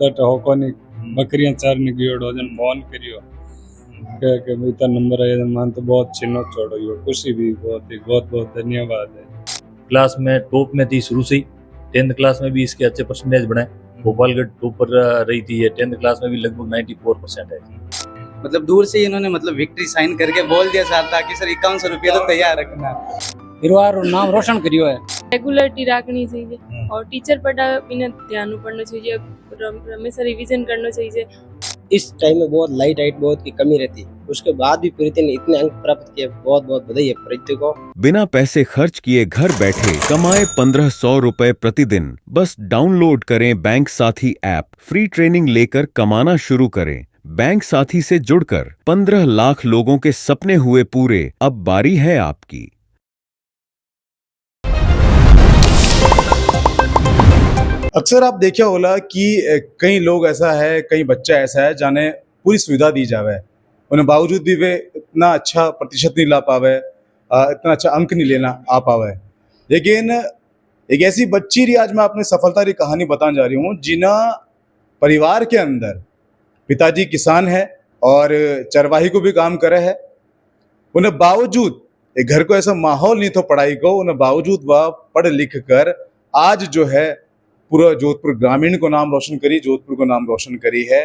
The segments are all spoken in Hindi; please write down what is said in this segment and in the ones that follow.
होकोनी बकरियां चारने गयो डोजन फोन करियो के भाई ता नंबर आया मान तो बहुत चिन्ह छोड़ो यो खुशी भी बहुत बहुत धन्यवाद है। क्लास में टॉप में थी शुरू से ही, 10th क्लास में भी इसके अच्छे परसेंटेज बनाए। भोपालगढ़ टॉप पर रही थी ये, 10th क्लास में भी लगभग 94% है। मतलब दूर से ही इन्होंने मतलब विक्ट्री साइन करके बोल दिया साथ था कि सर 5100 रुपया तो तैयार रखना। परिवार नाम रोशन करियो है। रेगुलरिटी रखनी चाहिए और टीचर पढ़ा बिना ध्यान पढ़ना चाहिए, हमेशा रिवीजन करना चाहिए। इस टाइम में बहुत लाइट हाइट बहुत की कमी रहती, उसके बाद भी प्रीति ने इतने अंक प्राप्त किए, बहुत बहुत बधाई है प्रीति को। बिना पैसे खर्च किए घर बैठे कमाए 1500 रुपए प्रतिदिन। बस डाउनलोड करें बैंक साथी ऐप, फ्री ट्रेनिंग लेकर कमाना शुरू करें। बैंक साथी से जुड़कर 15 लाख लोगों के सपने हुए पूरे। अब बारी है आपकी। अक्सर आप देखा होला कि कई लोग ऐसा है, कई बच्चा ऐसा है जाने पूरी सुविधा दी जावे, उन्हें बावजूद भी वे इतना अच्छा प्रतिशत नहीं ला पावे, इतना अच्छा अंक नहीं लेना आ पावे। लेकिन एक ऐसी बच्ची री आज मैं अपनी सफलता की कहानी बताने जा रही हूँ, जिना परिवार के अंदर पिताजी किसान है और चरवाही को भी काम करे है। उन्हें बावजूद एक घर को ऐसा माहौल नहीं था पढ़ाई को, उन्हें बावजूद वह पढ़ लिख कर आज जो है पूरा जोधपुर ग्रामीण को नाम रोशन करी, जोधपुर को नाम रोशन करी है।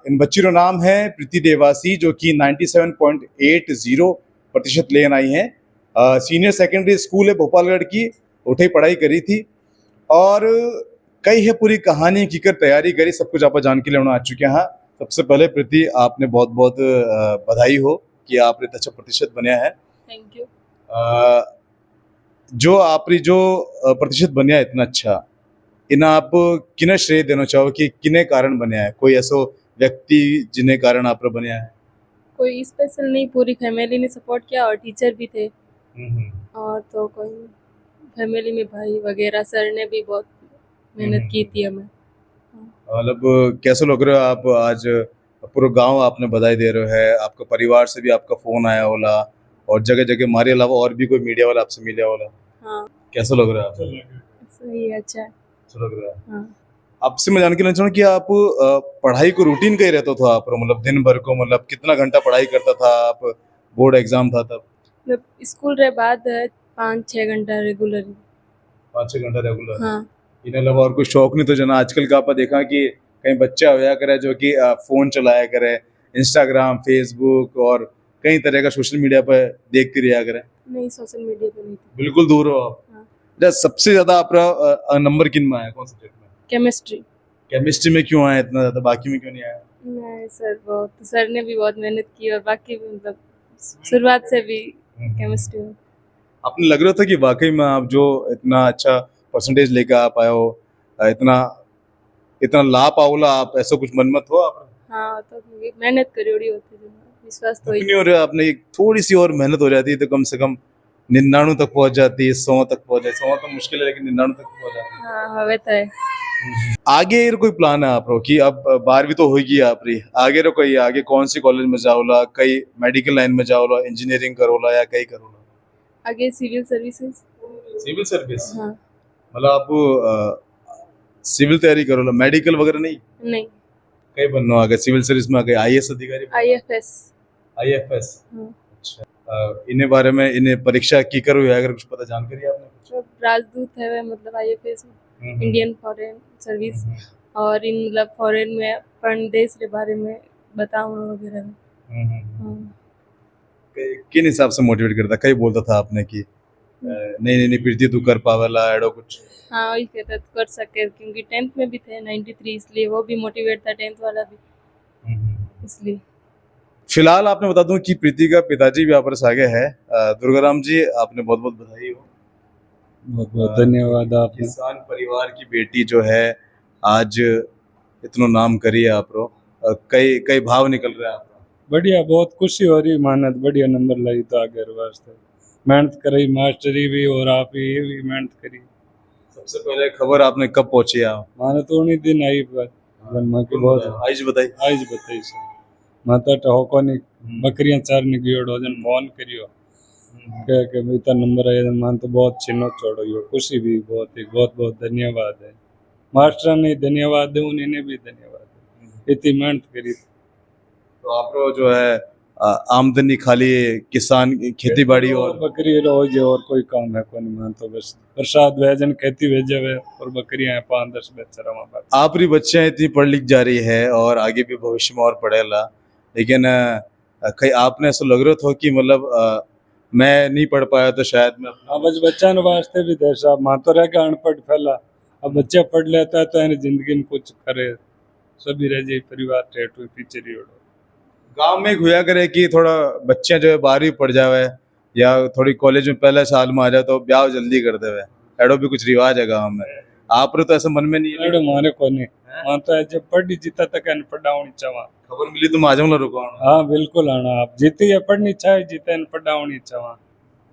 इन बच्ची का नाम है प्रीति देवासी, जो कि 97.80% लेन आई हैं। सीनियर सेकेंडरी स्कूल है भोपालगढ़ की, उठे पढ़ाई करी थी और कई है पूरी कहानी की कर तैयारी करी, सब कुछ आप जान के लिए आ चुके हैं। सबसे पहले प्रीति आपने बहुत बहुत बधाई हो कि आपने अच्छा प्रतिशत बनया है। Thank you. जो आपरी जो प्रतिशत बनया है इतना अच्छा, इन आप किन्हें श्रेय देना चाहो कि किन्हें कारण बनया है? कोई ऐसा व्यक्ति जिन्हें कारण आप बनया है? कोई स्पेशल नहीं, पूरी फैमिली ने सपोर्ट किया और टीचर भी थे और तो कोई फैमिली में भाई वगैरह सर ने भी बहुत मेहनत की थी हमें। मतलब कैसे लग रहे हो आप आज? पूरा गांव आपने बधाई दे रहे है, आपका परिवार से भी आपका फोन आया होला और जगह जगह हमारे अलावा और भी कोई मीडिया वाला आपसे मिला होला। हाँ, कैसा लग रहा है? सही है, अच्छा है। अच्छा लग रहा है। हाँ। आपसे मैं जान के लेना चाहूँ कि आप पढ़ाई को रूटीन का ही रहता था आप, मतलब दिन भर को मतलब कितना घंटा पढ़ाई करता था आप? बोर्ड एग्जाम था तब? मतलब स्कूल रे बाद 5-6 घंटा रेगुलर। 5-6 घंटा रेगुलर? हाँ। इन अलावा और कोई शौक नहीं तो जना आजकल का आप देखा कि कई बच्चा होया करे जो कि फोन चलाया करे, इंस्टाग्राम, फेसबुक और कई तरह का सोशल मीडिया पर देखते रहा करे? नहीं, सोशल मीडिया पे नहीं थी। बिल्कुल दूर हो आप। हाँ। सबसे ज्यादा आपका नंबर किन में आया, कौन सब्जेक्ट में? केमिस्ट्री। केमिस्ट्री में क्यों आया इतना ज्यादा, बाकी में क्यों नहीं आया? नहीं सर ने भी बहुत मेहनत की और बाकी भी मतलब शुरुआत से भी केमिस्ट्री में। आपने लग रहा था कि वाकई में आप जो इतना अच्छा परसेंटेज लेकर आ पाए हो, इतना इतना ला पाओला आप, ऐसा कुछ मन मत हो आप? हाँ, तो मेहनत करी होती है, विश्वास तो नहीं हो रहा आपने, एक थोड़ी सी और मेहनत हो जाती तो कम से कम 99 तक पहुंच जाती, 100 तक पहुंच जाती। 100 तो मुश्किल है लेकिन 99 तक पहुंच जाती। हाँ, हवे तो है। आगे कोई प्लान है आप रो कि अब 12वीं तो होगी आप रही, आगे रो कोई, आगे कौन सी कॉलेज में जाओला, कई मेडिकल लाइन में जाओला, इंजीनियरिंग करोला या कई करोला? आगे सिविल सर्विसेज। Civil service? हाँ। मतलब आप सिविल तैयारी करोला, मेडिकल वगैरह नहीं? नहीं। कई बनना आगे सिविल सर्विस में, आगे आईएएस अधिकारी? IFS। आईएफएस? हाँ। अच्छा। इन्हें बारे में इन्हें परीक्षा की करो या अगर कुछ पता जानकारी आपने कुछ? राजदूत है मतलब IFS में, इंडियन फॉरेन सर्विस, और इन मतलब फॉरेन में अपन देश के बारे में बताऊँ वगैरह। किन हिसाब से मोटिवेट करता, कई बोलता था आपने कि नहीं प्रीति तू कर पावेला एडो कुछ? हाँ, वही कहता तो कर सके, क्योंकि 10th में भी थे 93, इसलिए वो भी मोटिवेट था, 10th वाला भी, इसलिए। फिलहाल आपने बता दूं कि प्रीति का पिताजी भी आप पर आगे है। दुर्गाराम जी, आपने बहुत बहुत बधाई हो। बहुत बहुत धन्यवाद। आप किसान परिवार की बेटी जो है आज इतना नाम करी है आप रो, कई कई भाव निकल रहा है आपका। बढ़िया, बहुत खुशी हो रही, मेहनत बढ़िया नंबर लाई तो आगे वास्ते मेहनत करी, मास्टरी भी और आप ही भी मेहनत करी। सबसे पहले खबर आपने कब पहुंची आप? माने तो उन्हीं दिन आई बात जन्म की बहुत आज बताई सर माता टहोको नहीं बकरियां चारने गयो डोजन फोन करियो के भाई ता नंबर आया मान तो बहुत चिन्ह छोड़ो यो खुशी भी बहुत बहुत धन्यवाद है। मास्टर ने धन्यवाद दे, उन्हें भी धन्यवाद दे, इतनी मेहनत करी। तो आप जो है आमदनी खाली किसान खेती बाड़ी और बकरी रोज और कोई काम है को नहीं, मान तो बस प्रसाद भोजन खेती भेजे हुए और बकरियां 5-10 बेच रहा हूँ। आपरी बच्चियां इतनी पढ़ लिख जा रही है और आगे भी भविष्य में और पढ़ेला, लेकिन कहीं आपने ऐसा लग रहा था कि मतलब मैं नहीं पढ़ पाया तो शायद मैं अब बस बच्चा वास्ते भी देश साहब मां तो रहेगा अनपढ़ फैला, अब बच्चा पढ़ लेता है तो यानी जिंदगी में कुछ करे, सभी रह जाए परिवार टेट हुई पीछे रही। गांव में हुआ करे कि थोड़ा बच्चे जो है 12वीं पढ़ जावे या थोड़ी कॉलेज में पहले साल में आ जाए तो ब्याह जल्दी कर देवे, एडो भी कुछ रिवाज है गांव में। आप तो ऐसा मन में नहीं है? एडो मारे को नहीं, मान तो है जब पढ़ी जीता तक अनपढ़ होनी चाहिए। खबर मिली तो माजम ला रुको हाँ बिल्कुल आना, आप जीती है पढ़नी चाहिए, जीते अनपढ़ होनी चाहिए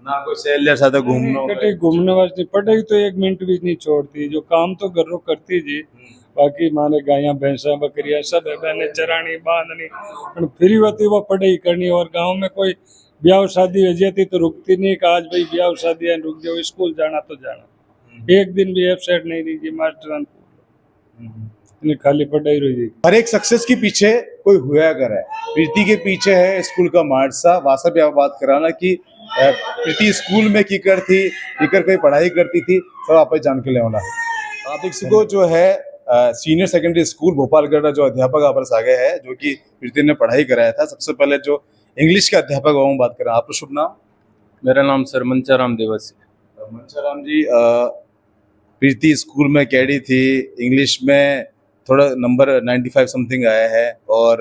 ना, कोई सहेलिया साथ घूमना कटे घूमने वास्ते पढ़ाई तो 1 मिनट भी नहीं छोड़ती, जो काम तो घर करती जी, बाकी माने गाया भैंसा बकरियां सब है बहने चरानी बांधनी, फिर होती वो पढ़ाई करनी। और गांव में कोई ब्याह शादी हो जाती तो रुकती नहीं कि आज भाई ब्याह शादी है रुक जाओ, स्कूल जाना तो जाना, एक दिन भी एब्सेंट नहीं रही मास्टर खाली पढ़ाई रही। हर एक सक्सेस के पीछे कोई हुआ कर है, प्रीति के पीछे है स्कूल का मार्सा वासा भी आप बात कराना कि प्रीति स्कूल में कीकर थी, कीकर कहीं पढ़ाई करती थी, सब आप जान के ले होना। आप एक को जो है सीनियर सेकेंडरी स्कूल भोपालगढ़ जो अध्यापक आप आगे है जो कि प्रीति ने पढ़ाई कराया था, सबसे पहले जो इंग्लिश के अध्यापक वो बात करें। आपका शुभ नाम? मेरा नाम सर मंचाराम देवसी। मंचाराम जी, प्रीति स्कूल में कैडी थी, इंग्लिश में थोड़ा नंबर 95 समथिंग आया है, और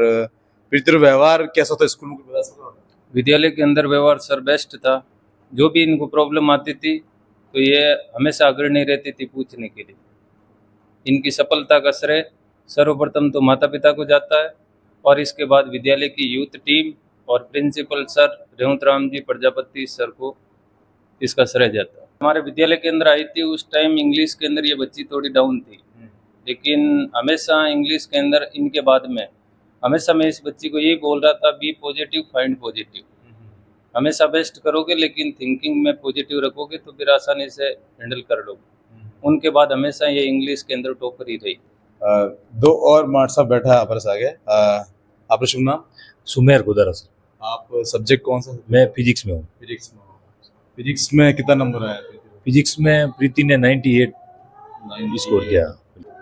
प्रीति व्यवहार कैसा था स्कूल में बता सकते हो? विद्यालय के अंदर व्यवहार सर बेस्ट था, जो भी इनको प्रॉब्लम आती थी तो ये हमेशा अग्रणी रहती थी पूछने के लिए। इनकी सफलता का श्रेय सर्वप्रथम तो माता पिता को जाता है और इसके बाद विद्यालय की यूथ टीम और principal sir Revanth Ram ji Prajapati sir को इसका श्रेय जाता है। हमारे विद्यालय के अंदर आई थी उस टाइम इंग्लिश के अंदर ये बच्ची थोड़ी डाउन थी, लेकिन हमेशा इंग्लिश के अंदर इनके बाद में हमेशा मैं इस बच्ची को यही बोल रहा था, बी पॉजिटिव फाइंड पॉजिटिव, हमेशा बेस्ट करोगे लेकिन थिंकिंग में पॉजिटिव रखोगे तो फिर आसानी से हैंडल कर लोगे। उनके बाद हमेशा ये इंग्लिश के अंदर टॉपर ही रही। दो और मार्ट साहब बैठा है आपस आगे। आपका शुभ नाम? सुमेर गुदरा सर। आप सब्जेक्ट कौन सा? मैं फिजिक्स में हूँ। फिजिक्स में कितना नंबर आया? फिजिक्स में प्रीति ने 98 स्कोर किया।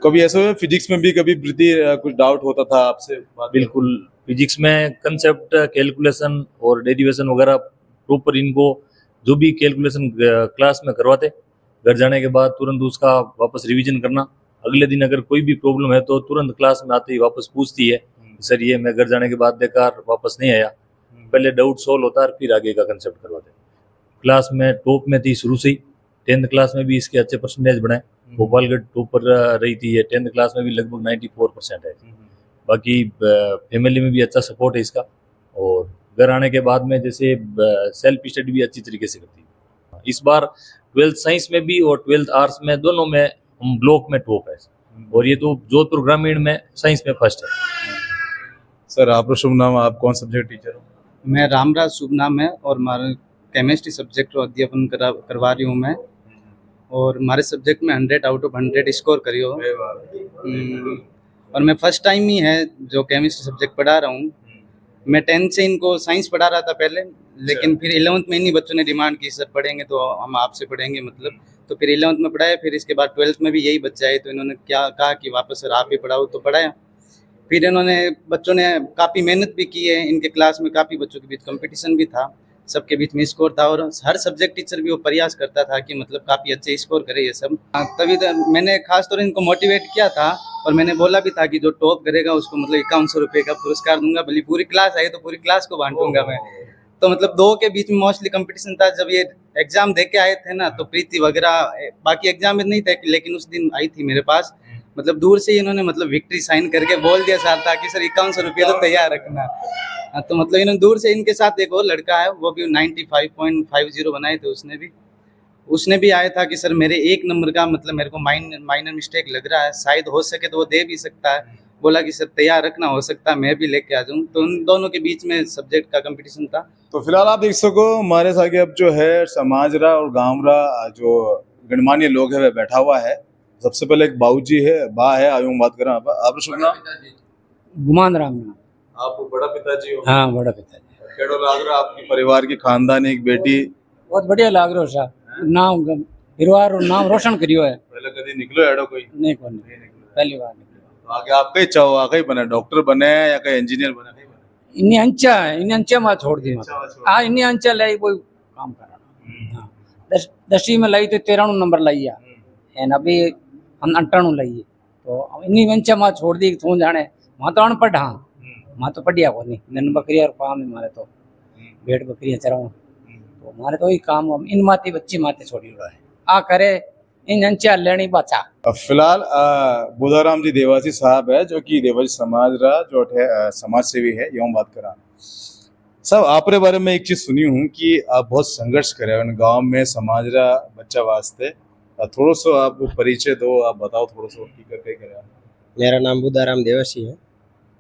कभी ऐसा हुआ फिजिक्स में भी कभी प्रीति कुछ डाउट होता था आपसे? बिल्कुल, फिजिक्स में कंसेप्ट कैलकुलेशन और डेरिवेशन वगैरह प्रॉपर इनको जो भी कैलकुलेशन क्लास में करवाते, घर जाने के बाद तुरंत उसका वापस रिवीजन करना, अगले दिन अगर कोई भी प्रॉब्लम है तो तुरंत क्लास में आते ही वापस पूछती है सर ये मैं घर जाने के बाद बेकार वापस नहीं आया, पहले डाउट सॉल्व होता है फिर आगे का कंसेप्ट करवाते। क्लास में टॉप में थी शुरू से ही, 10th क्लास में भी इसके अच्छे परसेंटेज बनाए, भोपालगढ़ टॉपर रही थी ये, 10th क्लास में भी लगभग 94% है। बाकी फैमिली में भी अच्छा सपोर्ट है इसका, और घर आने के बाद में जैसे सेल्फ स्टडी भी अच्छी तरीके से करती है। इस बार 12th साइंस में भी और 12th आर्ट्स में दोनों में हम ब्लॉक में टॉप है, और ये तो जोधपुर ग्रामीण में साइंस में फर्स्ट है। सर आपका शुभ नाम? आप कौन सब्जेक्ट टीचर हो? मैं रामराज शुभ नाम है और हमारा केमिस्ट्री सब्जेक्ट को अध्यापन करवा रही हूँ मैं, और हमारे सब्जेक्ट में 100 आउट ऑफ 100 स्कोर करी हो। और मैं फर्स्ट टाइम ही है जो केमिस्ट्री सब्जेक्ट पढ़ा रहा हूँ। मैं 10th से इनको साइंस पढ़ा रहा था पहले, लेकिन फिर 11th में इन्हीं बच्चों ने डिमांड की सर पढ़ेंगे तो हम आपसे पढ़ेंगे, मतलब तो फिर 11th में पढ़ाया। फिर इसके बाद 12th में भी यही बच्चे आए तो इन्होंने क्या कहा कि वापस सर आप ही पढ़ाओ, तो पढ़ाया। फिर इन्होंने बच्चों ने काफ़ी मेहनत भी की है, इनके क्लास में काफ़ी बच्चों के बीच कंपटीशन भी था, सबके बीच में स्कोर था, और हर सब्जेक्ट टीचर भी वो प्रयास करता था कि मतलब काफ़ी अच्छे स्कोर करे ये सब। तभी तो मैंने खास तौर इनको मोटिवेट किया था, और मैंने बोला भी था कि जो टॉप करेगा उसको मतलब 5100 रुपये का पुरस्कार दूंगा, भले पूरी क्लास आए तो पूरी क्लास को बांटूंगा मैं। तो मतलब दो के बीच में मोस्टली कंपटीशन था। जब ये एग्जाम दे के आए थे ना तो प्रीति वगैरह बाकी एग्जाम में नहीं थे, लेकिन उस दिन आई थी मेरे पास, मतलब दूर से ही इन्होंने मतलब विक्ट्री साइन करके बोल दिया साथ था कि सर 5100 रुपये तो तैयार रखना। तो मतलब इन्होंने दूर से, इनके साथ एक और लड़का है वो भी 95.50 बनाए थे, उसने भी आया था कि सर मेरे 1 नंबर का मतलब मेरे को माइनर मिस्टेक लग रहा है, शायद हो सके तो वो दे भी सकता है। बोला कि सर तैयार रखना, हो सकता है मैं भी लेके आ जाऊँ। तो उन दोनों के बीच में सब्जेक्ट का कंपटीशन था। तो फिलहाल आप देख सको हमारे साथ अब जो है समाज रा और गांव रा जो गणमान्य लोग है वह बैठा हुआ है, सबसे पहले एक बाबूजी है, बा है, आयु बात करें आप शुभ नाम? गुमान राम नाम। आप बड़ा पिताजी हो? हाँ, बड़ा पिताजी। केड़ो लाग रहा आपकी परिवार की खानदानी एक बेटी? बहुत बढ़िया लाग रहा सा। नाम परिवार और नाम रोशन करियो है। पहले कभी निकलो एडो कोई? नहीं कौन पहली बार निकलो। तो आगे आप कहीं चाहो आगे बने, डॉक्टर बने या कहीं इंजीनियर बने? कहीं बने? इन्हें अंचा में छोड़ दी मत। हाँ, इन्हें अंचा लाई कोई काम करना। हाँ, 10वीं में लाई तो 13 नंबर लाई है, एंड अभी हम 98 लाई है। तो इन्हीं अंचा में छोड़ दी। तू जाने माँ तो अनपढ़। हाँ, माँ तो पढ़िया को नहीं। नन बकरिया और फार्म है मारे, तो भेड़ बकरियां चराऊं, तो हमारे तो ही काम इन माती बच्ची माते छोड़ी हुआ है। आ करे इन अंचा लेनी बचा। फिलहाल बुधाराम जी देवासी साहब है, जो कि देवासी समाज रा जो है समाज सेवी है, यूं बात करा सब आपरे बारे में एक चीज सुनी हूँ कि आप बहुत संघर्ष करे उन गांव में समाज रा बच्चा वास्ते। थोड़ा सो आप परिचय दो, आप बताओ थोड़ा सो की करके करे। मेरा नाम बुधाराम देवासी है।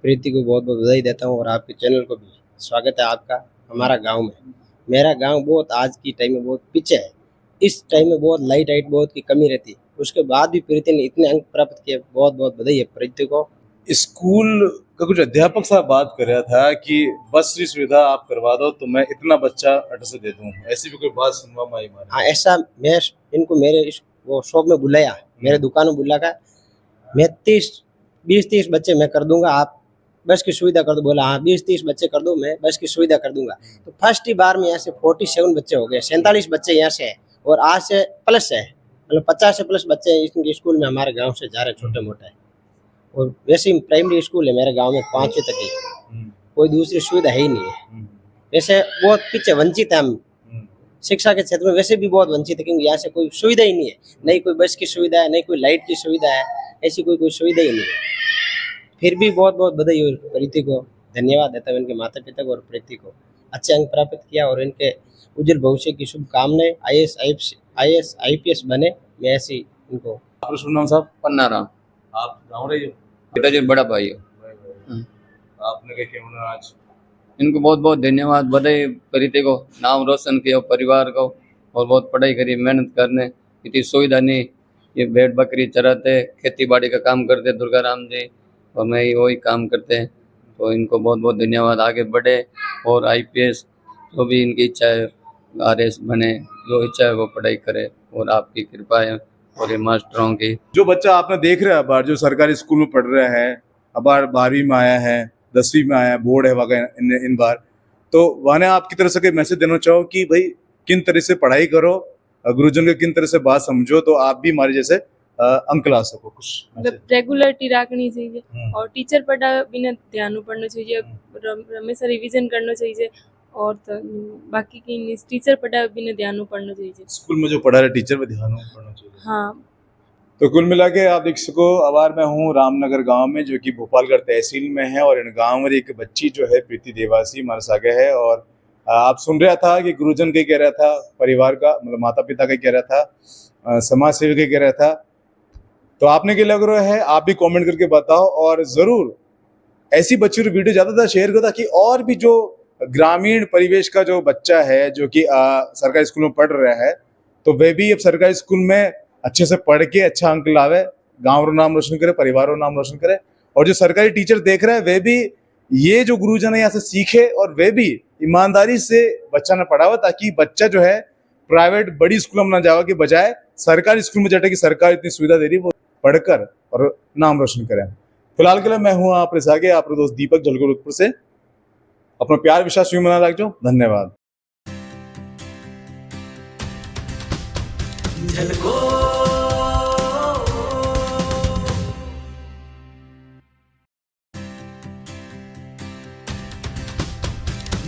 प्रीति को बहुत बहुत बधाई देता हूँ और आपके चैनल को भी स्वागत है आपका हमारा गांव में। मेरा गांव बहुत आज की टाइम में बहुत पीछे है। इस टाइम में बहुत लाइट बहुत की कमी रहती, उसके बाद भी प्रीति ने इतने अंक प्राप्त किए। बहुत बहुत बधाई है प्रीति को। स्कूल का कुछ अध्यापक साहब बात कर रहा था कि बस की सुविधा आप करवा दो तो मैं इतना बच्चा अट से दे दूं, ऐसी भी कोई बात सुनवा में आई? हाँ, ऐसा मैं इनको मेरे वो शॉप में बुलाया, मेरे दुकान में बुलाकर मैं 20-30 बच्चे मैं कर दूंगा, आप बस की सुविधा कर दो। बोला हाँ, 20-30 बच्चे कर दो, मैं बस की सुविधा कर दूंगा। तो फर्स्ट ही बार में यहाँ से 47 बच्चे हो गए, 47 बच्चे यहाँ से है और आज से प्लस है, मतलब 50 से प्लस बच्चे इनके स्कूल में हमारे गांव से जा रहे छोटे मोटे। और वैसे ही प्राइमरी स्कूल है मेरे गांव में 5वीं तक ही, कोई दूसरी सुविधा है ही नहीं है। वैसे बहुत पीछे वंचित है हम शिक्षा के क्षेत्र में, वैसे भी बहुत वंचित है, क्योंकि यहाँ से कोई सुविधा ही नहीं है। नहीं कोई बस की सुविधा है, नहीं कोई लाइट की सुविधा है, ऐसी कोई सुविधा ही नहीं है। फिर भी बहुत बहुत बधाई हो प्रीति को, धन्यवाद देता हूँ इनके माता पिता को और प्रीति को। अच्छे अंक प्राप्त किया और इनके उज्जवल भविष्य की शुभकामनाएं। IAS IPS बने, मैं ऐसी इनको। आप शुभ नाम साहब? पन्ना राम। आप गाँव रहे हो? पिताजी बड़ा भाई हो। आपने क्या कहना आज? इनको बहुत बहुत धन्यवाद, बधाई प्रीति को, नाम रोशन किया परिवार को, और बहुत पढ़ाई करी, मेहनत करने इतनी सुविधा नहीं। ये भेड़ बकरी चराते, खेती बाड़ी का काम करते दुर्गा राम जी, और मैं ही वही काम करते हैं। तो इनको बहुत बहुत धन्यवाद, आगे बढ़े और IPS जो भी इनकी इच्छा है, RS बने, जो इच्छा है वो पढ़ाई करे, और आपकी कृपा है और ये मास्टरों की। जो बच्चा आपने देख रहे हैं अब जो सरकारी स्कूल में पढ़ रहा है, अब 12वीं में आया है, 10वीं में आया है, बोर्ड है वगैरह इन बार, तो वहाँ आप की तरफ से कोई मैसेज देना चाहो कि भाई किन तरह से पढ़ाई करो, गुरुजन के किन तरह से बात समझो, तो आप भी हमारे जैसे अंक ला सको कुछ? मतलब रेगुलरिटी रखनी चाहिए और टीचर पढ़ा बिना ध्यान पढ़ना चाहिए, हमेशा रिवीजन करना चाहिए, और तो बाकी की टीचर पढ़ा बिना ध्यान पढ़ना चाहिए। स्कूल में जो पढ़ा रहे टीचर में ध्यान पढ़ना चाहिए। हाँ, तो कुल मिला के आप देख सको, अबार मैं हूँ रामनगर गांव में, जो कि भोपालगढ़ तहसील में है, और इन गांव में एक बच्ची जो है प्रीति देवासी हमारे सागे है। और आप सुन रहा था कि गुरुजन के कह रहा था, परिवार का मतलब माता पिता का कह रहा था, समाज सेवी के कह रहा था। तो आपने क्या लग रहा है, आप भी कमेंट करके बताओ, और जरूर ऐसी बच्ची की वीडियो ज्यादा शेयर करो, ताकि और भी जो ग्रामीण परिवेश का जो बच्चा है जो कि सरकारी स्कूल में पढ़ रहा है, तो वह भी अब सरकारी स्कूल में अच्छे से पढ़ के अच्छा अंक लावे, गाँव का नाम रोशन करे, परिवार का नाम रोशन करे। और जो सरकारी टीचर देख रहे हैं वे भी ये जो गुरुजन है यहाँ से सीखे, और वे भी ईमानदारी से बच्चा ने पढ़ावा, ताकि बच्चा जो है प्राइवेट बड़ी स्कूल में ना जावा के बजाय सरकारी स्कूल में जाटे कि सरकार इतनी सुविधा दे रही, वो पढ़कर और नाम रोशन करें। फिलहाल के लिए मैं हूँ आप आगे आपका दोस्त दीपक जलगोरपुर से। अपना प्यार विश्वास यूं मना रख जाओ। धन्यवाद।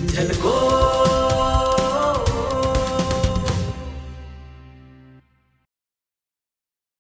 झलको